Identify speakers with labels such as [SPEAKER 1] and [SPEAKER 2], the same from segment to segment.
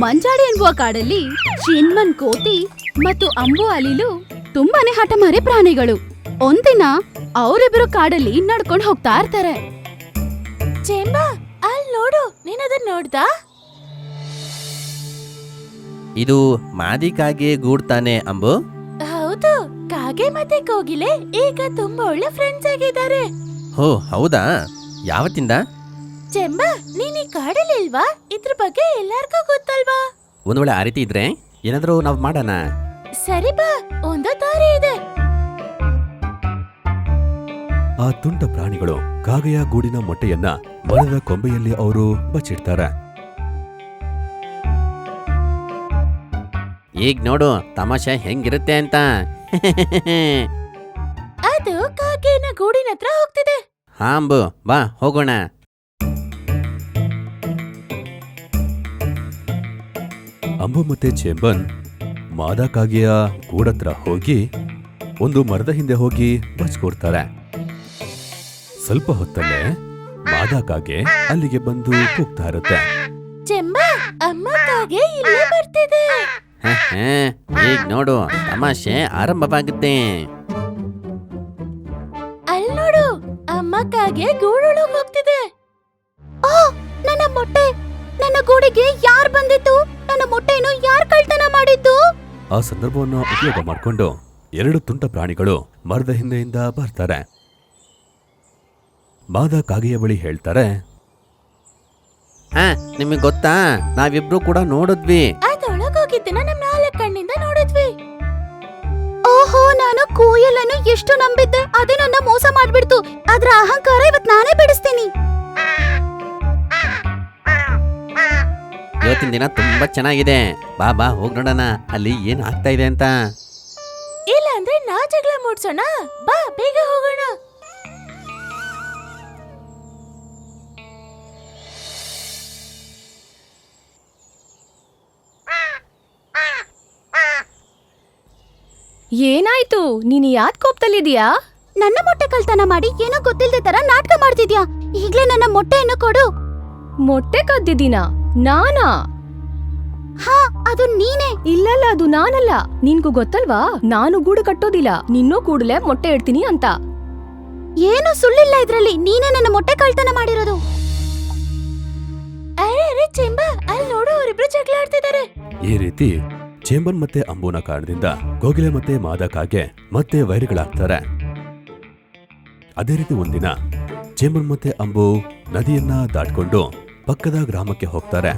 [SPEAKER 1] ಮಂಜಾಡಿ ಎನ್ನುವ ಕಾಡಲ್ಲಿ ಚಿನ್ಮನ್ ಕೋತಿ ಮತ್ತು ಅಂಬು ಅಲಿಲು ತುಂಬಾನೇ ಹಠಮಾರಿ ಪ್ರಾಣಿಗಳು. ಒಂದಿನ ಅವರಿಬ್ಬರು ಕಾಡಲ್ಲಿ ನಡ್ಕೊಂಡು ಹೋಗ್ತಾ ಇರ್ತಾರೆ.
[SPEAKER 2] ಚೇಂಬಾ, ಅಲ್ಲಿ ನೋಡು, ನೀನದನ್ನ ನೋಡ್ದಾ?
[SPEAKER 3] ಇದು ಮಾದಿ ಕಾಗೆ ಗೂಡ್ತಾನೆ ಅಂಬು?
[SPEAKER 2] ಹೌದು, ಕಾಗೆ ಮತ್ತೆ ಕೋಗಿಲೆ ಈಗ ತುಂಬಾ ಒಳ್ಳೆ ಫ್ರೆಂಡ್ಸ್ ಆಗಿದ್ದಾರೆ.
[SPEAKER 3] ಹೋ ಹೌದಾ? ಯಾವತ್ತಿಂದ?
[SPEAKER 2] ಚೆಂಬಾ, ನೀನ್ ಈ ಕಾಡಲ್ಲಿ ಇಲ್ವಾ? ಇದ್ರ ಬಗ್ಗೆ ಎಲ್ಲಾರ್ಗೂ ಗೊತ್ತಲ್ವಾ?
[SPEAKER 3] ಒಂದ್ ವೇಳೆ ಆ ರೀತಿ ಇದ್ರೆ ಏನಾದ್ರೂ ನಾವ್ ಮಾಡೋಣ.
[SPEAKER 2] ಸರಿ ಬಾ, ಒಂದೋ ದಾರಿ ಇದೆ.
[SPEAKER 4] ಆ ತುಂಟ ಪ್ರಾಣಿಗಳು ಕಾಗೆಯ ಗೂಡಿನ ಮೊಟ್ಟೆಯನ್ನ ಮರದ ಕೊಂಬೆಯಲ್ಲಿ ಅವರು ಬಚ್ಚಿಡ್ತಾರೆ.
[SPEAKER 3] ಈಗ ನೋಡು ತಮಾಷೆ ಹೆಂಗಿರುತ್ತೆ ಅಂತ.
[SPEAKER 2] ಅದು ಕಾಗೆನ ಗೂಡಿನ ಹತ್ರ ಹೋಗ್ತಿದೆ.
[SPEAKER 3] ಹಾ ಅಂಬು, ಬಾ ಹೋಗೋಣ.
[SPEAKER 4] ಅಂಬು ಮತ್ತೆ ಚೇಂಬನ್ ಮಾದಾ ಕಾಗೆಯ ಗೂಡತ್ರ ಹೋಗಿ ಒಂದು ಮರದ ಹಿಂದೆ ಹೋಗಿ ಬಚ್ಕೊಡ್ತಾರೆ. ಸ್ವಲ್ಪ ಹೊತ್ತಲ್ಲೇ ಮಾದಾ ಕಾಗೆ ಅಲ್ಲಿಗೆ ಬಂದು ಕೂಗ್ತಾ ಇರುತ್ತೆ.
[SPEAKER 2] ಚೆಂಬಾ, ಅಮ್ಮ ಕಾಗೆ ಇಲ್ಲೇ ಬರ್ತಿದೆ.
[SPEAKER 3] ಈಗ ನೋಡು ತಮಾಷೆ ಆರಂಭವಾಗುತ್ತೆ.
[SPEAKER 2] ಅಲ್ಲಿ ನೋಡು, ಅಮ್ಮ ಕಾಗೆ ಗೂಡೊಳಗ್ ಹೋಗ್ತಿದೆ.
[SPEAKER 1] ನನ್ನ ಮೊಟ್ಟೆ, ನನ್ನ ಗೂಡಿಗೆ ಯಾರ್ ಬಂದಿತ್ತು? ನನ್ನ ಮೊಟ್ಟೆಯನ್ನು ಯಾರ್ ಕಳ್ತನ ಮಾಡಿದ್ದು?
[SPEAKER 4] ಆ ಸಂದರ್ಭವನ್ನು ಉಪಯೋಗ ಮಾಡಿಕೊಂಡು ಎರಡು ತುಂಟ ಪ್ರಾಣಿಗಳು ಮರದ ಹಿಂದೆಯಿಂದ ಬರ್ತಾರೆ. ಮಾದಾ ಕಾಗೆಯ ಬಳಿ ಹೇಳ್ತಾರೆ,
[SPEAKER 3] ನಿಮಗ್ ಗೊತ್ತಾ, ನಾವಿಬ್ರು ಕೂಡ ನೋಡಿದ್ವಿ.
[SPEAKER 2] ಅದೊಳಗೋಗಿದ್ದನ್ನ ನಮ್ 4 ಕಣ್ಣಿಂದ ನೋಡಿದ್ವಿ.
[SPEAKER 1] ಓಹೋ, ನಾನು ಕೋಯಲನ್ನು ಎಷ್ಟು ನಂಬಿದ್ದೆ, ಅದೇ ನನ್ನ ಮೋಸ ಮಾಡ್ಬಿಡ್ತು. ಅದ್ರ ಅಹಂಕಾರ ಇವತ್ ನಾನೇ ಬಿಡಿಸ್ತೀನಿ.
[SPEAKER 3] ಇವತ್ತಿನ ದಿನ ತುಂಬಾ ಚೆನ್ನಾಗಿದೆ. ಬಾ ಬಾ ಹೋಗ್ ನೋಡೋಣ ಅಲ್ಲಿ ಏನ್ ಆಗ್ತಾ ಇದೆ ಅಂತ.
[SPEAKER 2] ಇಲ್ಲ ಅಂದ್ರೆ ನಾ ಜಗಳ ಮೂಡ್ಸೋಣ. ಬಾ ಬೇಗ ಹೋಗೋಣ.
[SPEAKER 1] ಏನಾಯ್ತು? ನೀನು ಯಾಕ್ ಕೋಪದಲ್ಲಿದ್ಯಾ? ನನ್ನ ಮೊಟ್ಟೆ ಕಳ್ತನ ಮಾಡಿ ಏನೋ ಗೊತ್ತಿಲ್ಲದೆ ತರ ನಾಟಕ ಮಾಡ್ತಿದ್ಯಾ. ಈಗ್ಲೇ ನನ್ನ ಮೊಟ್ಟೆಯನ್ನು ಕೊಡು. ಮೊಟ್ಟೆ ಕದ್ದಿದ್ದೀನಾ? ನಾನಾ? ಹಾ, ಅದು ನೀನೇ. ಇಲ್ಲಲ್ಲ, ಅದು ನಾನಲ್ಲ. ನಿನ್ಗೂ ಗೊತ್ತಲ್ವಾ, ನಾನು ಗೂಡು ಕಟ್ಟೋದಿಲ್ಲ. ನಿನ್ನೋ ಕೂಡಲೇ ಮೊಟ್ಟೆ ಇಡ್ತೀನಿ ಅಂತ. ಏನು ಸುಳ್ಳಿಲ್ಲ ಇದ್ರಲ್ಲಿ. ನೀನೇ ನನ್ನ ಮೊಟ್ಟೆ ಕಳ್ತನ ಮಾಡಿರೋದು.
[SPEAKER 2] ಅರೆ ಚೆಂಬಾ, ಅಲ್ಲಿ ನೋಡು, ಅವರಿಬ್ರು ಜಗಳ ಆಡ್ತಿದ್ದಾರೆ.
[SPEAKER 4] ಈ ರೀತಿ ಚೇಂಬನ್ ಮತ್ತೆ ಅಂಬುನ ಕಾರಣದಿಂದ ಕೋಗಿಲೆ ಮತ್ತೆ ಮಾದಾ ಕಾಗೆ ಮತ್ತೆ ವೈರಿಗಳಾಗ್ತಾರೆ. ಅದೇ ರೀತಿ ಒಂದಿನ ಚೇಂಬನ್ ಮತ್ತೆ ಅಂಬು ನದಿಯನ್ನ ದಾಟ್ಕೊಂಡು ಪಕ್ಕದ ಗ್ರಾಮಕ್ಕೆ ಹೋಗ್ತಾರೆ.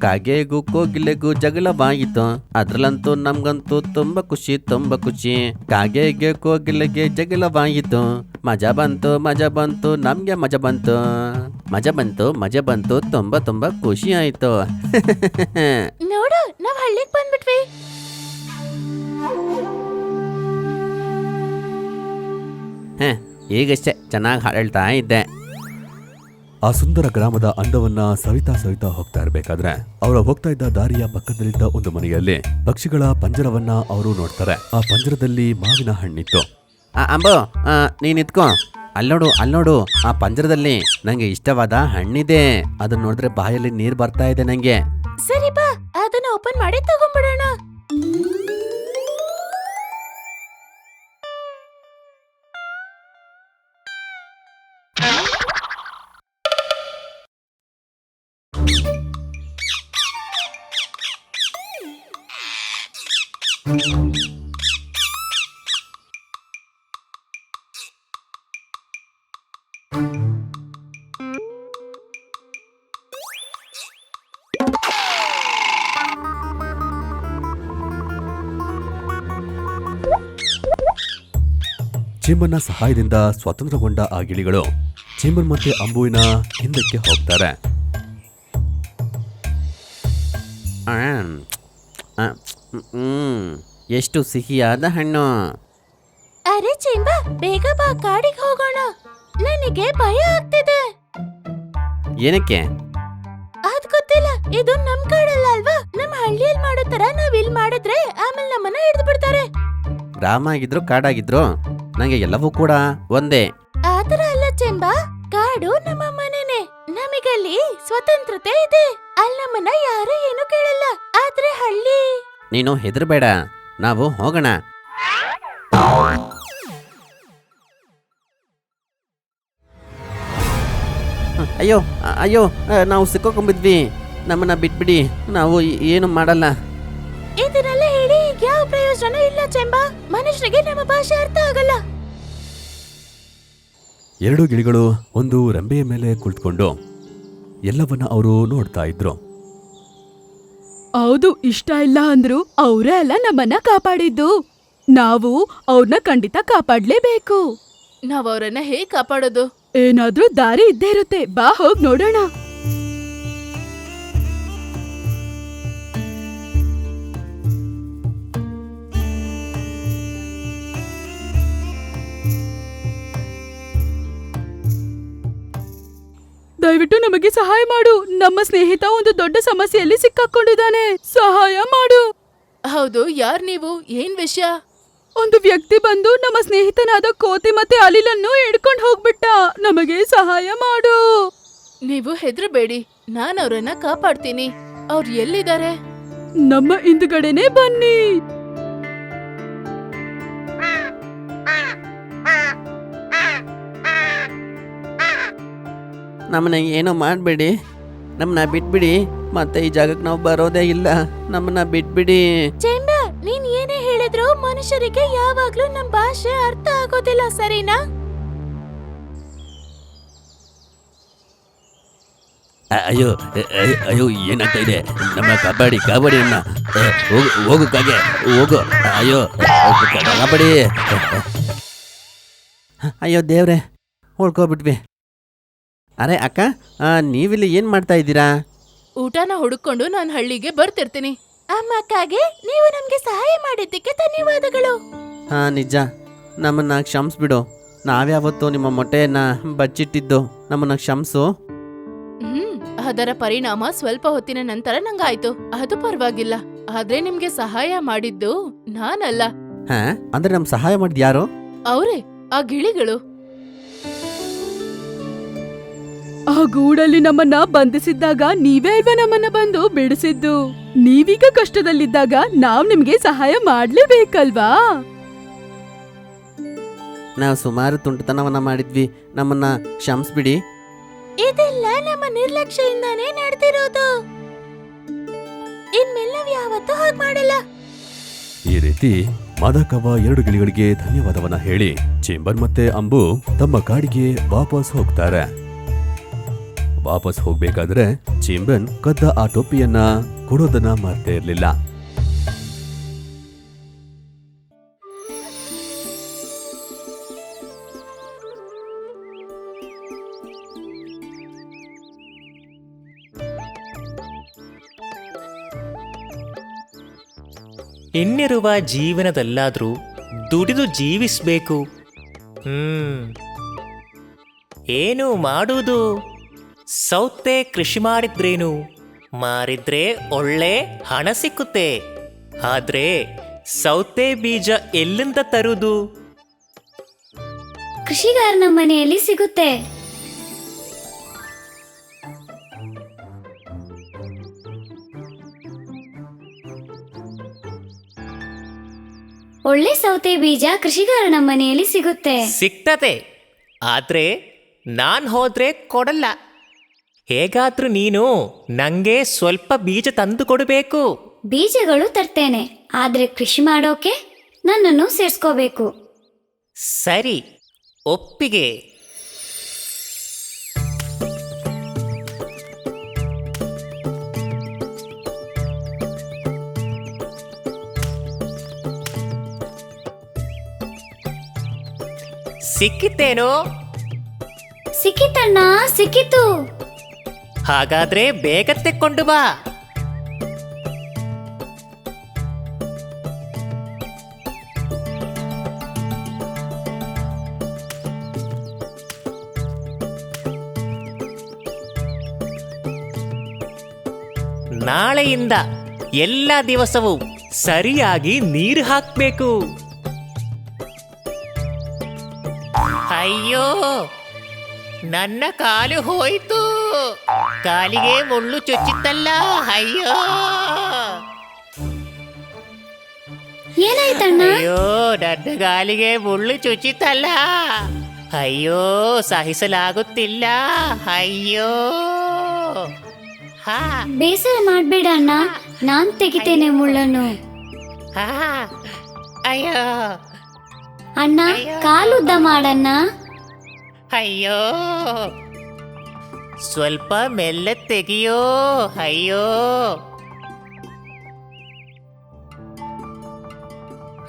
[SPEAKER 3] ಕಾಗೆಗೂ ಕೋಗಿಲೆಗೂ ಜಗಳವಾಯಿತು. ಅದ್ರಲ್ಲಂತೂ ನಮ್ಗಂತೂ ತುಂಬಾ ಖುಷಿ, ತುಂಬಾ ಖುಷಿ. ಕಾಗೆಗೆ ಕೋಗಿಲೆಗೆ ಜಗಳವಾಯಿತು. ಮಜಾ ಬಂತು, ಮಜಾ ಬಂತು, ನಮ್ಗೆ ಮಜಾ ಬಂತು, ಮಜಾ ಬಂತು, ಮಜಾ ಬಂತು, ತುಂಬಾ ತುಂಬಾ ಖುಷಿ ಆಯ್ತು.
[SPEAKER 2] ನೋಡು, ನಾವ್ ಹಳ್ಳಿಗ್ ಬಂದ್ಬಿಟ್ವಿ.
[SPEAKER 3] ಈಗಷ್ಟೇ ಚೆನ್ನಾಗಿ ಹಾಡು ಹೇಳ್ತಾ ಇದ್ದೆ.
[SPEAKER 4] ಆ ಸುಂದರ ಗ್ರಾಮದ ಅಂದವನ್ನ ಸವಿತಾ ಸವಿತಾ ಹೋಗ್ತಾ ಇರ್ಬೇಕಾದ್ರೆ ಅವರು ಹೋಗ್ತಾ ಇದ್ದ ದಾರಿಯ ಪಕ್ಕದಲ್ಲಿದ್ದ ಒಂದು ಮನೆಯಲ್ಲಿ ಪಕ್ಷಿಗಳ ಪಂಜರವನ್ನ ಅವರು ನೋಡ್ತಾರೆ. ಆ ಪಂಜರದಲ್ಲಿ ಮಾವಿನ ಹಣ್ಣಿತ್ತು.
[SPEAKER 3] ಅಂಬು, ನೀನ್ ಇದ್ಕೋ. ಅಲ್ಲೋಡು, ಆ ಪಂಜರದಲ್ಲಿ ನಂಗೆ ಇಷ್ಟವಾದ ಹಣ್ಣಿದೆ. ಅದನ್ನ ನೋಡಿದ್ರೆ ಬಾಯಲ್ಲಿ ನೀರ್ ಬರ್ತಾ ಇದೆ ನಂಗೆ.
[SPEAKER 2] ಸರಿ ಬಾ, ಅದನ್ನ ಓಪನ್ ಮಾಡಿ ತಗೊಂಡ್ಬಿಡೋಣ.
[SPEAKER 4] ಚೇಂಬನ್ನ ಸಹಾಯದಿಂದ ಸ್ವತಂತ್ರಗೊಂಡ ಆ ಗಿಳಿಗಳು ಚೇಂಬನ್ ಮತ್ತೆ ಅಂಬುವಿನ ಹಿಂದಕ್ಕೆ ಹೋಗ್ತಾರೆ.
[SPEAKER 3] ಎಷ್ಟು ಸಿಹಿಯಾದ ಹಣ್ಣು.
[SPEAKER 2] ಅರೆ ಚೆಂಬಾ, ಬೇಗ ಬಾ, ಕಾಡಿಗೆ ಹೋಗೋಣ. ನನಗೆ ಭಯ ಆಗ್ತಿದೆ.
[SPEAKER 3] ಏನಕ್ಕೆ?
[SPEAKER 2] ಅದ್ ಗೊತ್ತಿಲ್ಲ, ಇದು ನಮ್ ಕಾಡಲ್ಲ ಅಲ್ವಾ. ನಮ್ ಹಳ್ಳಿಯಲ್ಲಿ ಮಾಡೋ ತರ ನಾವ್ ಇಲ್ಲಿ ಮಾಡಿದ್ರೆ ಆಮೇಲೆ ನಮ್ಮನ್ನ ಹಿಡಿದು ಬಿಡ್ತಾರೆ.
[SPEAKER 3] ಗ್ರಾಮ ಆಗಿದ್ರು ಕಾಡಾಗಿದ್ರು ನಂಗೆ ಎಲ್ಲವೂ ಕೂಡ ಒಂದೇ.
[SPEAKER 2] ಆತರ ಅಲ್ಲ ಚೆಂಬಾ, ಕಾಡು ನಮ್ಮ ಮನೆನೆ. ನಮಗೆ ನಮಗಲ್ಲಿ ಸ್ವತಂತ್ರತೆ ಇದೆ. ಅಲ್ಲಿ ನಮ್ಮನ್ನ ಯಾರು ಏನು ಕೇಳಲ್ಲ. ಆದ್ರೆ ಹಳ್ಳಿ
[SPEAKER 3] ನೀನು ಹೆದರ್ಬೇಡ, ನಾವು ಹೋಗೋಣ. ಅಯ್ಯೋ ಅಯ್ಯೋ, ನಾವು ಸಿಕ್ಕೋಕೊಂಬಿದ್ವಿ, ನಮ್ಮನ್ನ ಬಿಟ್ಬಿಡಿ, ನಾವು ಏನು ಮಾಡಲ್ಲ.
[SPEAKER 2] ಇದನ್ನೆಲ್ಲ ಹೇಳಿ ಯಾವ ಪ್ರಯೋಜನ ಇಲ್ಲ ಚೆಂಬ. ಮನುಷ್ಯರಿಗೆ ನಮ್ಮ ಭಾಷೆ ಅರ್ಥ ಆಗಲ್ಲ.
[SPEAKER 4] ಎರಡು ಗಿಳಿಗಳು ಒಂದು ರೆಂಬೆಯ ಮೇಲೆ ಕುಳಿತುಕೊಂಡು ಎಲ್ಲವನ್ನ ಅವರು ನೋಡ್ತಾ ಇದ್ರು.
[SPEAKER 5] ಹೌದು, ಇಷ್ಟ ಇಲ್ಲ ಅಂದ್ರು ಅವರೇ ಅಲ್ಲ ನಮ್ಮನ್ನ ಕಾಪಾಡಿದ್ದು. ನಾವು ಅವ್ರನ್ನ ಖಂಡಿತ ಕಾಪಾಡ್ಲೇಬೇಕು.
[SPEAKER 2] ನಾವ್ ಅವ್ರನ್ನ ಹೇಗ್ ಕಾಪಾಡೋದು?
[SPEAKER 5] ಏನಾದ್ರೂ ದಾರಿ ಇದ್ದೇ ಇರುತ್ತೆ, ಬಾ ಹೋಗ್ ನೋಡೋಣ. ದಯವಿಟ್ಟು ನಮಗೆ ಸಹಾಯ ಮಾಡು. ನಮ್ಮ ಸ್ನೇಹಿತ ಒಂದು ದೊಡ್ಡ ಸಮಸ್ಯೆಯಲ್ಲಿ ಸಿಕ್ಕಾಕೊಂಡಿದ್ದಾನೆ, ಸಹಾಯ ಮಾಡು.
[SPEAKER 2] ಹೌದು, ಯಾರ್ ನೀವು? ಏನ್ ವಿಷಯ?
[SPEAKER 5] ಒಂದು ವ್ಯಕ್ತಿ ಬಂದು ನಮ್ಮ ಸ್ನೇಹಿತನಾದ ಕೋತಿ ಮತ್ತೆ ಅಲಿಲನ್ನು ಹಿಡ್ಕೊಂಡು ಹೋಗ್ಬಿಟ್ಟ. ನಮಗೆ ಸಹಾಯ ಮಾಡು.
[SPEAKER 2] ನೀವು ಹೆದ್ರಬೇಡಿ, ನಾನ್ ಅವ್ರನ್ನ ಕಾಪಾಡ್ತೀನಿ. ಅವ್ರು ಎಲ್ಲಿದ್ದಾರೆ?
[SPEAKER 5] ನಮ್ಮ ಹಿಂದ್ಗಡೆನೆ ಬನ್ನಿ.
[SPEAKER 3] ನಮ್ಮನ್ನ ಏನೋ ಮಾಡಬೇಡಿ, ನಮ್ಮನ್ನ ಬಿಟ್ಬಿಡಿ, ಮತ್ತೆ ಈ ಜಾಗಕ್ಕೆ ನಾವು ಬರೋದೇ ಇಲ್ಲ, ನಮ್ಮನ್ನ ಬಿಟ್ಬಿಡಿ.
[SPEAKER 2] ಚೆಂಬ, ನೀನ್ ಏನೇ ಹೇಳಿದ್ರು ಮನುಷ್ಯರಿಗೆ ಯಾವಾಗ್ಲೂ ನಮ್ ಭಾಷೆ ಅರ್ಥ ಆಗೋದಿಲ್ಲ, ಸರಿನಾ?
[SPEAKER 3] ಅಯ್ಯೋ ಅಯ್ಯೋ, ಏನಾಗ್ತಾ ಇದೆ? ನಮ್ಮ ಕಬಡ್ಡಿ ಅನ್ನ ಹೋಗು ಕಾಗೆ, ಹೋಗು. ಅಯ್ಯೋ ಕಬಡ್ಡಿ, ಅಯ್ಯೋ ದೇವ್ರೆ, ಹೊಡ್ಕೊಬಿಟ್ವಿ. ಅರೆ ಅಕ್ಕ, ನೀವಿಲ್ಲಿ ಏನ್ ಮಾಡ್ತಾ ಇದ್ದೀರಾ?
[SPEAKER 2] ಊಟನ ಹುಡುಕೊಂಡು ನಾನ್ ಹಳ್ಳಿಗೆ ಬರ್ತಿರ್ತೀನಿ. ಅಮ್ಮಕ್ಕಾಗೆ ನೀವು ನಮ್ಗೆ ಸಹಾಯ ಮಾಡಿದ್ದಕ್ಕೆ ಧನ್ಯವಾದಗಳು.
[SPEAKER 3] ಹಾ ನಿಜ, ನಮ್ಮನ್ನ ಕ್ಷಮಿಸ್ಬಿಡು. ನಾವ್ಯಾವತ್ತೂ ನಿಮ್ಮ ಮೊಟ್ಟೆಯನ್ನ ಬಚ್ಚಿಟ್ಟಿದ್ದು, ನಮ್ಮನ್ನ ಕ್ಷಮಿಸು.
[SPEAKER 2] ಅದರ ಪರಿಣಾಮ ಸ್ವಲ್ಪ ಹೊತ್ತಿನ ನಂತರ ನಂಗಾಯ್ತು. ಅದು ಪರವಾಗಿಲ್ಲ. ಆದ್ರೆ ನಿಮ್ಗೆ ಸಹಾಯ ಮಾಡಿದ್ದು ನಾನಲ್ಲ.
[SPEAKER 3] ಹಾ, ಅಂದ್ರೆ ನಮ್ ಸಹಾಯ ಮಾಡಿದ್ ಯಾರು?
[SPEAKER 2] ಅವ್ರೇ, ಆ ಗಿಳಿಗಳು.
[SPEAKER 5] ಆ ಗೂಡಲ್ಲಿ ನಮ್ಮನ್ನ ಬಂಧಿಸಿದ್ದಾಗ ನೀವೇ ಅಲ್ವಾ ನಮ್ಮನ್ನ ಬಂದು ಬಿಡಿಸಿದ್ದು. ನೀವೀಗ ಕಷ್ಟದಲ್ಲಿದ್ದಾಗ ನಾವ್ ನಿಮ್ಗೆ ಸಹಾಯ ಮಾಡ್ಲೇಬೇಕಲ್ವಾ?
[SPEAKER 3] ನಾವು ಸುಮಾರು ತುಂಟತನವನ್ನ ಮಾಡಿದ್ವಿ, ನಮ್ಮನ್ನ ಕ್ಷಮಿಸ್ಬಿಡಿ.
[SPEAKER 2] ಇದೆಲ್ಲ ನಮ್ಮ ನಿರ್ಲಕ್ಷ್ಯದಿಂದಾನೇ ನಡೆದಿರೋದು. ಇನ್ಮೇಲೆ ನಾವ್ ಯಾವತ್ತೂ ಹಾಗೆ ಮಾಡಲ್ಲ.
[SPEAKER 4] ಈ ರೀತಿ ಮಾದಕವ್ವ ಎರಡು ಗಿಳಿಗಳಿಗೆ ಧನ್ಯವಾದವನ್ನ ಹೇಳಿ ಚೇಂಬರ್ ಮತ್ತೆ ಅಂಬು ತಮ್ಮ ಕಾಡಿಗೆ ವಾಪಸ್ ಹೋಗ್ತಾರೆ. ವಾಪಸ್ ಹೋಗ್ಬೇಕಾದ್ರೆ ಚೇಂಬನ್ ಕದ್ದ ಆ ಟೋಪಿಯನ್ನ ಕೊಡೋದನ್ನ ಮರ್ತೇ ಇರ್ಲಿಲ್ಲ.
[SPEAKER 6] ಇನ್ನಿರುವ ಜೀವನದಲ್ಲಾದ್ರೂ ದುಡಿದು ಜೀವಿಸ್ಬೇಕು. ಏನು ಮಾಡುವುದು? ಸೌತೆ ಕೃಷಿ ಮಾಡಿದ್ರೇನು, ಮಾರಿದ್ರೆ ಒಳ್ಳೆ ಹಣ ಸಿಕ್ಕುತ್ತೆ. ಆದ್ರೆ ಸೌತೆ ಬೀಜ ಎಲ್ಲಿಂದ ತರುವುದು?
[SPEAKER 1] ಕೃಷಿಗಾರನ ಮನೆಯಲ್ಲಿ ಸಿಗುತ್ತೆ. ಒಳ್ಳೆ ಸೌತೆ ಬೀಜ ಕೃಷಿಗಾರನ ಮನೆಯಲ್ಲಿ ಸಿಗುತ್ತೆ.
[SPEAKER 6] ಸಿಗ್ತದೆ, ಆದ್ರೆ ನಾನ್ ಹೋದ್ರೆ ಕೊಡಲ್ಲ. ಹೇಗಾದ್ರೂ ನೀನು ನಂಗೆ ಸ್ವಲ್ಪ ಬೀಜ ತಂದು ಕೊಡಬೇಕು.
[SPEAKER 1] ಬೀಜಗಳು ತರ್ತೇನೆ, ಆದ್ರೆ ಕೃಷಿ ಮಾಡೋಕೆ ನನ್ನನ್ನು ಸೇರ್ಸ್ಕೋಬೇಕು.
[SPEAKER 6] ಸರಿ, ಒಪ್ಪಿಗೆ. ಸಿಕ್ಕಿತೇನೋ?
[SPEAKER 1] ಸಿಕ್ಕಿತಣ್ಣ, ಸಿಕ್ಕಿತು.
[SPEAKER 6] ಹಾಗಾದ್ರೆ ಬೇಗ ತೆಕ್ಕೊಂಡು ಬಾ. ನಾಳೆಯಿಂದ ಎಲ್ಲ ದಿವಸವೂ ಸರಿಯಾಗಿ ನೀರು ಹಾಕ್ಬೇಕು. ಅಯ್ಯೋ, ನನ್ನ ಕಾಲು ಹೋಯ್ತು. ಕಾಲಿಗೆ ಮುಳ್ಳು ಚುಚ್ಚಿತ್ತಲ್ಲ, ಅಯ್ಯೋ
[SPEAKER 1] ಏನಾಯ್ತಣ್ಣ?
[SPEAKER 6] ಅಯ್ಯೋ ನನ್ನ ಕಾಲಿಗೆ ಮುಳ್ಳು ಚುಚ್ಚಿತ್ತಲ್ಲ, ಅಯ್ಯೋ ಸಹಿಸಲಾಗುತ್ತಿಲ್ಲ, ಅಯ್ಯೋ. ಹಾ
[SPEAKER 1] ಬೇಸರ ಮಾಡ್ಬೇಡ ಅಣ್ಣ, ನಾನ್ ತೆಗಿತೇನೆ ಮುಳ್ಳನ್ನು.
[SPEAKER 6] ಹಾ ಅಯ್ಯೋ
[SPEAKER 1] ಅಣ್ಣ ಕಾಲುದ್ದ ಮಾಡಣ್ಣ.
[SPEAKER 6] ಅಯ್ಯೋ ಸ್ವಲ್ಪ ಮೆಲ್ಲ ತೆಗಿಯೋ, ಅಯ್ಯೋ.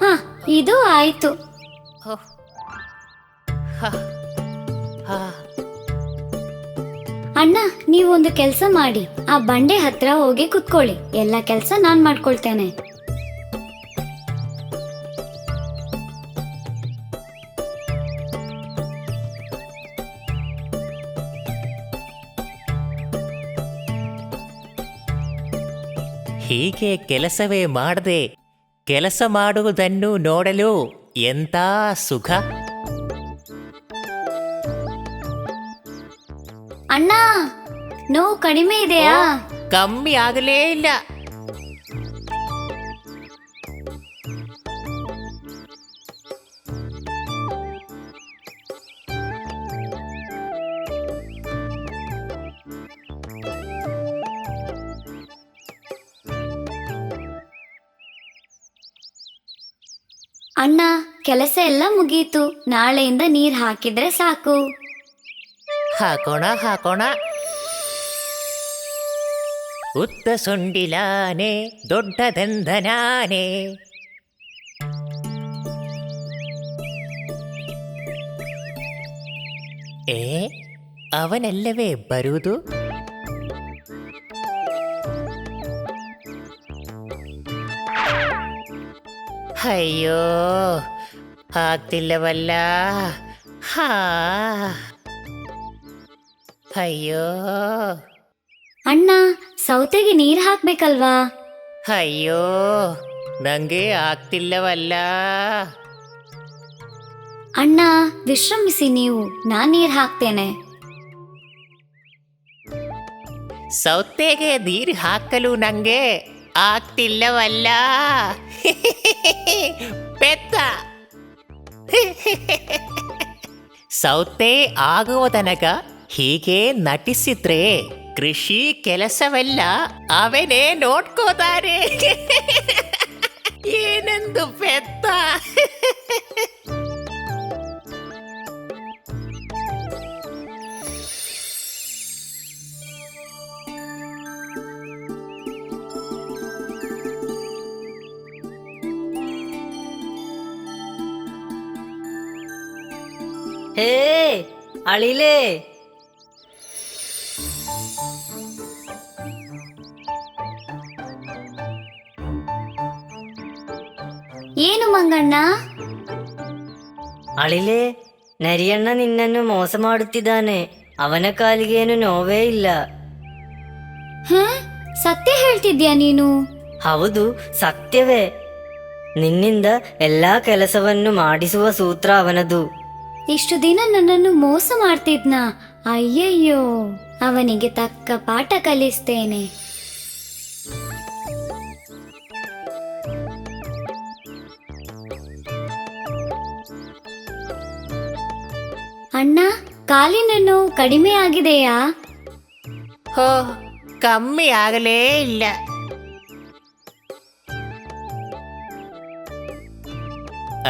[SPEAKER 1] ಹ ಇದು ಆಯ್ತು. ಅಣ್ಣ ನೀವೊಂದು ಕೆಲ್ಸ ಮಾಡಿ, ಆ ಬಂಡೆ ಹತ್ರ ಹೋಗಿ ಕುತ್ಕೊಳ್ಳಿ, ಎಲ್ಲ ಕೆಲ್ಸ ನಾನ್ ಮಾಡ್ಕೊಳ್ತೇನೆ.
[SPEAKER 6] ಹೀಗೆ ಕೆಲಸವೇ ಮಾಡದೆ ಕೆಲಸ ಮಾಡುವುದನ್ನು ನೋಡಲು ಎಂಥ ಸುಖ.
[SPEAKER 1] ಅಣ್ಣ ನೋವು ಕಡಿಮೆ ಇದೆಯಾ?
[SPEAKER 6] ಕಮ್ಮಿ ಆಗಲೇ ಇಲ್ಲ.
[SPEAKER 1] ಅಣ್ಣ ಕೆಲಸ ಎಲ್ಲ ಮುಗೀತು, ನಾಳೆಯಿಂದ ನೀರ್ ಹಾಕಿದ್ರೆ ಸಾಕು.
[SPEAKER 6] ಹಾಕೋಣ ಹಾಕೋಣ. ಉದ್ದ ಸೊಂಡಿಲಾನೆ ದೊಡ್ಡದೆಂದನಾನೆ, ಏ ಅವನೆಲ್ಲವೇ ಬರುವುದು? ಅಯ್ಯೋ ಆಗ್ತಿಲ್ಲವಲ್ಲ. ಹಾ ಅಯ್ಯೋ
[SPEAKER 1] ಅಣ್ಣ ಸೌತೆಗೆ ನೀರ್ ಹಾಕ್ಬೇಕಲ್ವಾ?
[SPEAKER 6] ಅಯ್ಯೋ ನಂಗೆ ಆಗ್ತಿಲ್ಲವಲ್ಲ.
[SPEAKER 1] ಅಣ್ಣ ವಿಶ್ರಮಿಸಿ ನೀವು, ನಾನ್ ನೀರ್ ಹಾಕ್ತೇನೆ.
[SPEAKER 6] ಸೌತೆಗೆ ನೀರು ಹಾಕಲು ನಂಗೆ ಆಗ್ತಿಲ್ಲವಲ್ಲ. ಪೆತ್ತ ಸೌತೆ ಆಗುವ ತನಕ ಹೀಗೆ ನಟಿಸಿದ್ರೆ ಕೃಷಿ ಕೆಲಸವೆಲ್ಲ ಅವನೇ ನೋಡ್ಕೋತಾರೆ. ಏನೆಂದು ಪೆತ್ತ.
[SPEAKER 7] ಹೇ ಅಳಿಲೆ,
[SPEAKER 1] ಏನು ಮಂಗಣ್ಣ?
[SPEAKER 7] ಅಳಿಲೆ, ನರಿಯಣ್ಣ ನಿನ್ನನ್ನು ಮೋಸ ಮಾಡುತ್ತಿದ್ದಾನೆ. ಅವನ ಕಾಲಿಗೇನು ನೋವೇ ಇಲ್ಲ.
[SPEAKER 1] ಹ ಸತ್ಯ ಹೇಳ್ತಿದ್ಯಾ ನೀನು?
[SPEAKER 7] ಹೌದು, ಸತ್ಯವೇ. ನಿನ್ನಿಂದ ಎಲ್ಲಾ ಕೆಲಸವನ್ನು ಮಾಡಿಸುವ ಸೂತ್ರ ಅವನದು.
[SPEAKER 1] ಇಷ್ಟು ದಿನ ನನ್ನನ್ನು ಮೋಸ ಮಾಡ್ತಿದ್ನ. ಅಯ್ಯಯ್ಯೋ, ಅವನಿಗೆ ತಕ್ಕ ಪಾಠ ಕಲಿಸ್ತೇನೆ. ಅಣ್ಣ ಕಾಲಿನ ನೋವು ಕಡಿಮೆ ಆಗಿದೆಯಾ?
[SPEAKER 6] ಹೋ ಕಮ್ಮಿ ಆಗಲೇ ಇಲ್ಲ.